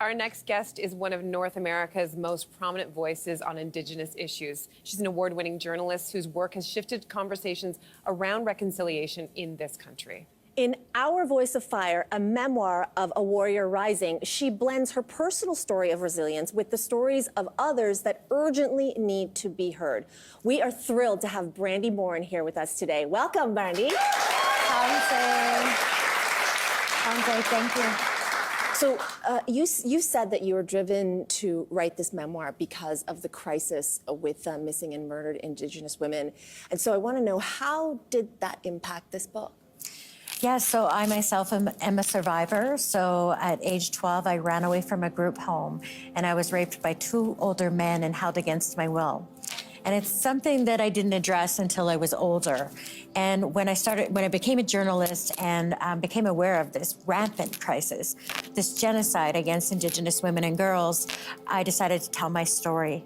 Our next guest is one of North America's most prominent voices on Indigenous issues. She's an award-winning journalist whose work has shifted conversations around reconciliation in this country. In Our Voice of Fire, a memoir of a warrior rising, she blends her personal story of resilience with the stories of others that urgently need to be heard. We are thrilled to have Brandi Morin here with us today. Welcome, Brandi. Thank you. So you said that you were driven to write this memoir because of the crisis with missing and murdered Indigenous women. And so I want to know, how did that impact this book? Yeah, so I myself am a survivor. So at age 12, I ran away from a group home and I was raped by 2 older men and held against my will. And it's something that I didn't address until I was older. And when I became a journalist and became aware of this rampant crisis, this genocide against Indigenous women and girls, I decided to tell my story.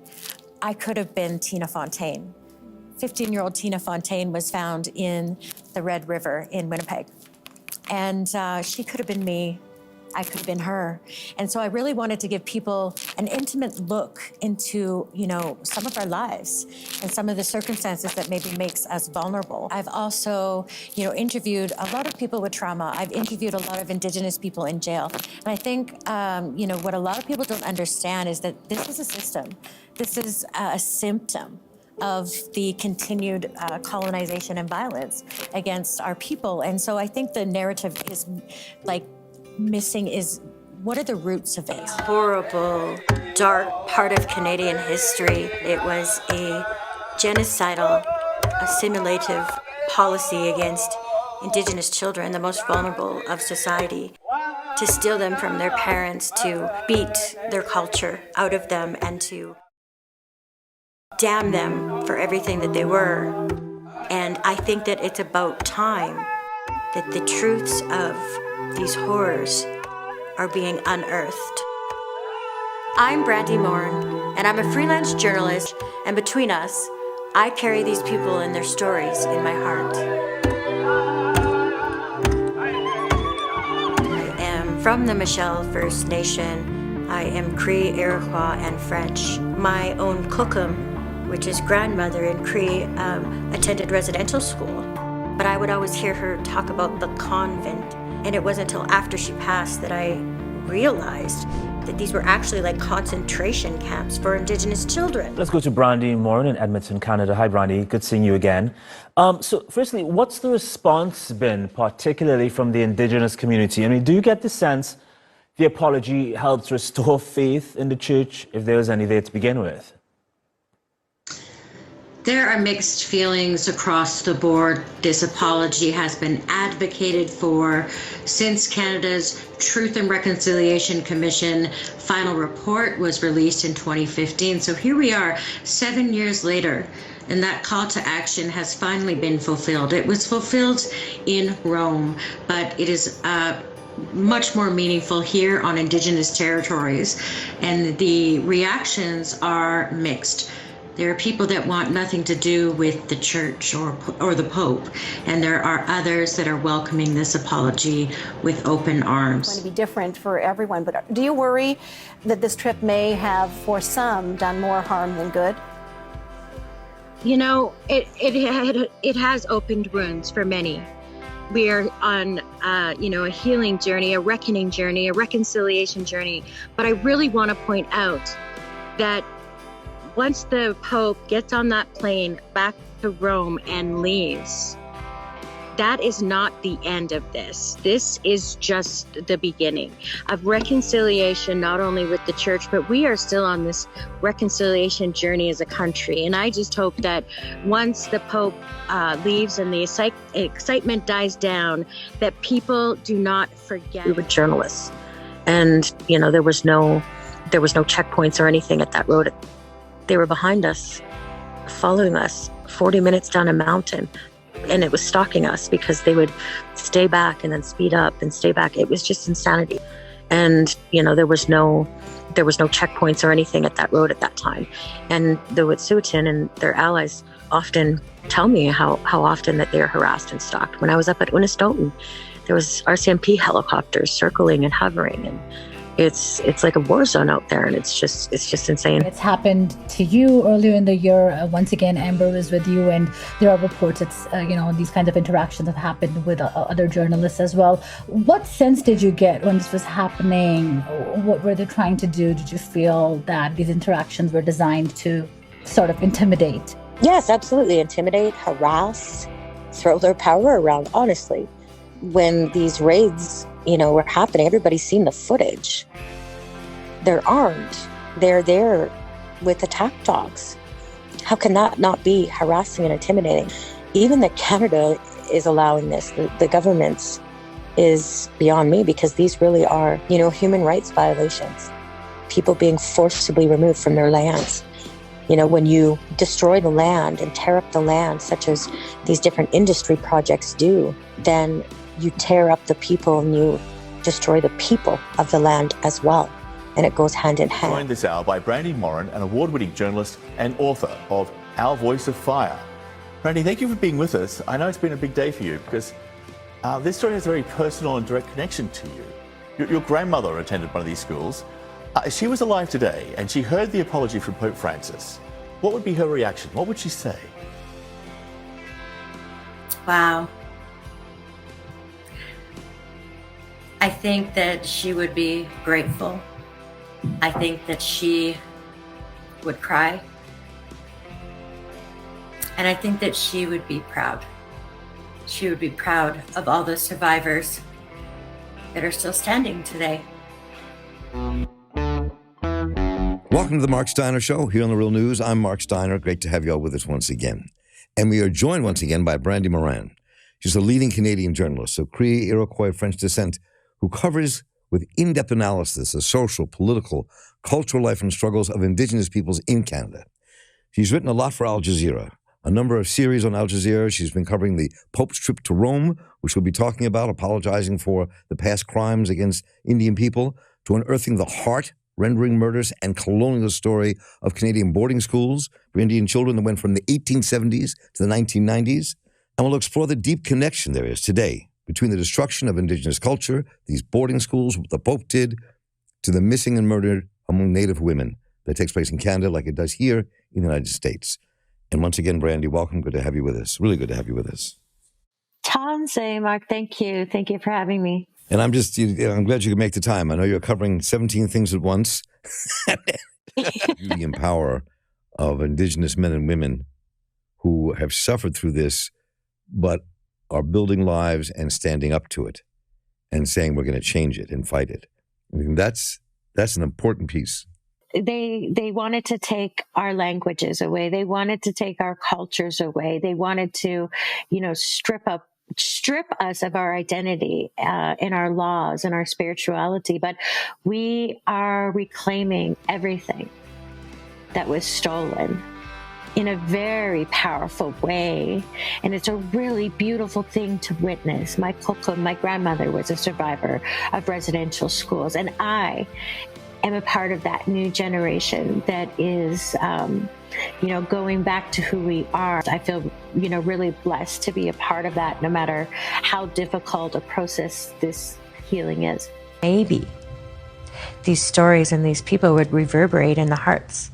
I could have been Tina Fontaine. 15-year-old Tina Fontaine was found in the Red River in Winnipeg. And she could have been me. I could have been her. And so I really wanted to give people an intimate look into, some of our lives and some of the circumstances that maybe makes us vulnerable. I've also, interviewed a lot of people with trauma. I've interviewed a lot of Indigenous people in jail. And I think, what a lot of people don't understand is that this is a system. This is a symptom of the continued colonization and violence against our people. And so I think the narrative is missing is, what are the roots of it? Horrible, dark part of Canadian history. It was a genocidal, assimilative policy against Indigenous children, the most vulnerable of society, to steal them from their parents, to beat their culture out of them, and to damn them for everything that they were. And I think that it's about time that the truths of these horrors are being unearthed. I'm Brandi Morin, and I'm a freelance journalist, and between us, I carry these people and their stories in my heart. I am from the Michelle First Nation. I am Cree, Iroquois, and French. My own Cookum, which is grandmother in Cree, attended residential school. But I would always hear her talk about the convent. And it wasn't until after she passed that I realized that these were actually like concentration camps for Indigenous children. Let's go to Brandi Morin in Edmonton, Canada. Hi, Brandi. Good seeing you again. So firstly, what's the response been, particularly from the Indigenous community? I mean, do you get the sense the apology helps restore faith in the church, if there was any there to begin with? There are mixed feelings across the board. This apology has been advocated for since Canada's Truth and Reconciliation Commission final report was released in 2015. So here we are 7 years later, and that call to action has finally been fulfilled. It was fulfilled in Rome, but it is much more meaningful here on Indigenous territories, and the reactions are mixed. There are people that want nothing to do with the church or the Pope, and there are others that are welcoming this apology with open arms. It's going to be different for everyone, but do you worry that this trip may have, for some, done more harm than good? It has opened wounds for many. We are on, a healing journey, a reckoning journey, a reconciliation journey. But I really want to point out that once the Pope gets on that plane back to Rome and leaves, that is not the end of this. This is just the beginning of reconciliation, not only with the church, but we are still on this reconciliation journey as a country. And I just hope that once the Pope leaves and the excitement dies down, that people do not forget. We were journalists, and there was no checkpoints or anything at that road. They were behind us, following us 40 minutes down a mountain, and it was stalking us because they would stay back and then speed up and stay back. It was just insanity. And, there was no checkpoints or anything at that road at that time. And the Wet'suwet'en and their allies often tell me how often that they are harassed and stalked. When I was up at Unistoten, there was RCMP helicopters circling and hovering, and it's like a war zone out there, and it's just insane. It's happened to you earlier in the year. Once again, Amber was with you, and there are reports it's these kinds of interactions have happened with other journalists as well. What sense did you get when this was happening? What were they trying to do? Did you feel that these interactions were designed to sort of intimidate? Yes, absolutely. Intimidate, harass, throw their power around. Honestly, when these raids were happening, everybody's seen the footage. They're armed. They're there with attack dogs. How can that not be harassing and intimidating? Even that Canada is allowing this, the government's, is beyond me, because these really are, human rights violations. People being forcibly removed from their lands. When you destroy the land and tear up the land, such as these different industry projects do, then you tear up the people and you destroy the people of the land as well. And it goes hand in hand. Joined this hour by Brandi Morin, an award-winning journalist and author of Our Voice of Fire. Brandi, thank you for being with us. I know it's been a big day for you because this story has a very personal and direct connection to you. Your grandmother attended one of these schools. She was alive today and she heard the apology from Pope Francis. What would be her reaction? What would she say? Wow. I think that she would be grateful. I think that she would cry. And I think that she would be proud. She would be proud of all the survivors that are still standing today. Welcome to the Mark Steiner Show here on The Real News. I'm Mark Steiner. Great to have you all with us once again. And we are joined once again by Brandi Morin. She's a leading Canadian journalist of Cree, Iroquois, French descent, who covers with in-depth analysis the social, political, cultural life and struggles of Indigenous peoples in Canada. She's written a lot for Al Jazeera, a number of series on Al Jazeera. She's been covering the Pope's trip to Rome, which we'll be talking about, apologizing for the past crimes against Indian people, to unearthing the heart, rendering murders, and colonial story of Canadian boarding schools for Indian children that went from the 1870s to the 1990s. And we'll explore the deep connection there is today between the destruction of Indigenous culture, these boarding schools, what the Pope did, to the missing and murdered among Native women that takes place in Canada like it does here in the United States. And once again, Brandi, welcome. Good to have you with us. Really good to have you with us. Tanse, Mark, thank you. Thank you for having me. And I'm glad you could make the time. I know you're covering 17 things at once. Beauty and power of Indigenous men and women who have suffered through this, but are building lives and standing up to it and saying we're going to change it and fight it. I mean, that's an important piece. They wanted to take our languages away. They wanted to take our cultures away. They wanted to, strip us of our identity in our laws and our spirituality. But we are reclaiming everything that was stolen in a very powerful way. And it's a really beautiful thing to witness. My grandmother was a survivor of residential schools, and I am a part of that new generation that is, going back to who we are. I feel, really blessed to be a part of that, no matter how difficult a process this healing is. Maybe these stories and these people would reverberate in the hearts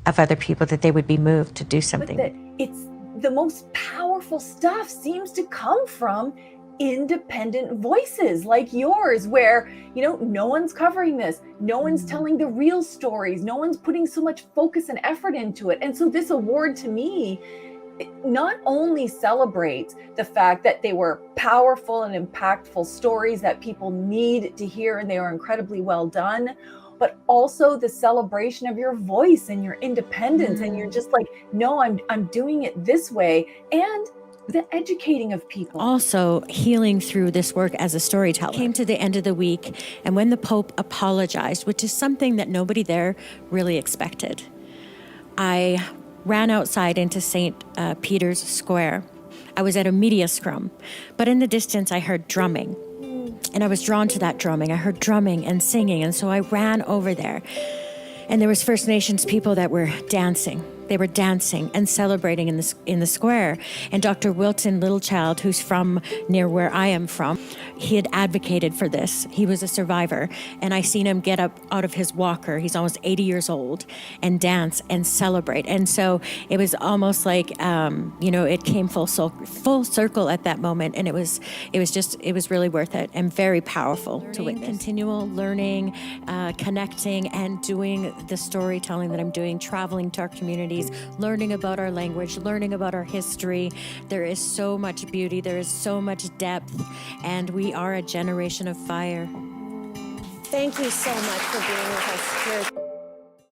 of other people, that they would be moved to do something. But it's the most powerful stuff seems to come from independent voices like yours, where, no one's covering this, no one's telling the real stories, no one's putting so much focus and effort into it. And so this award to me not only celebrates the fact that they were powerful and impactful stories that people need to hear, and they were incredibly well done, but also the celebration of your voice and your independence. And you're just like, no, I'm doing it this way. And the educating of people. Also healing through this work as a storyteller. Came to the end of the week, and when the Pope apologized, which is something that nobody there really expected, I ran outside into St. Peter's Square. I was at a media scrum, but in the distance I heard drumming. And I was drawn to that drumming. I heard drumming and singing, and so I ran over there. And there was First Nations people that were dancing. They were dancing and celebrating in the square. And Dr. Wilton Littlechild, who's from near where I am from, he had advocated for this. He was a survivor, and I seen him get up out of his walker. He's almost 80 years old, and dance and celebrate. And so it was almost like it came full circle at that moment, and it was really worth it and very powerful to witness. Continual learning, connecting, and doing the storytelling that I'm doing, traveling to our communities, learning about our language, learning about our history. There is so much beauty, there is so much depth, and we are a generation of fire. Thank you so much for being with us here.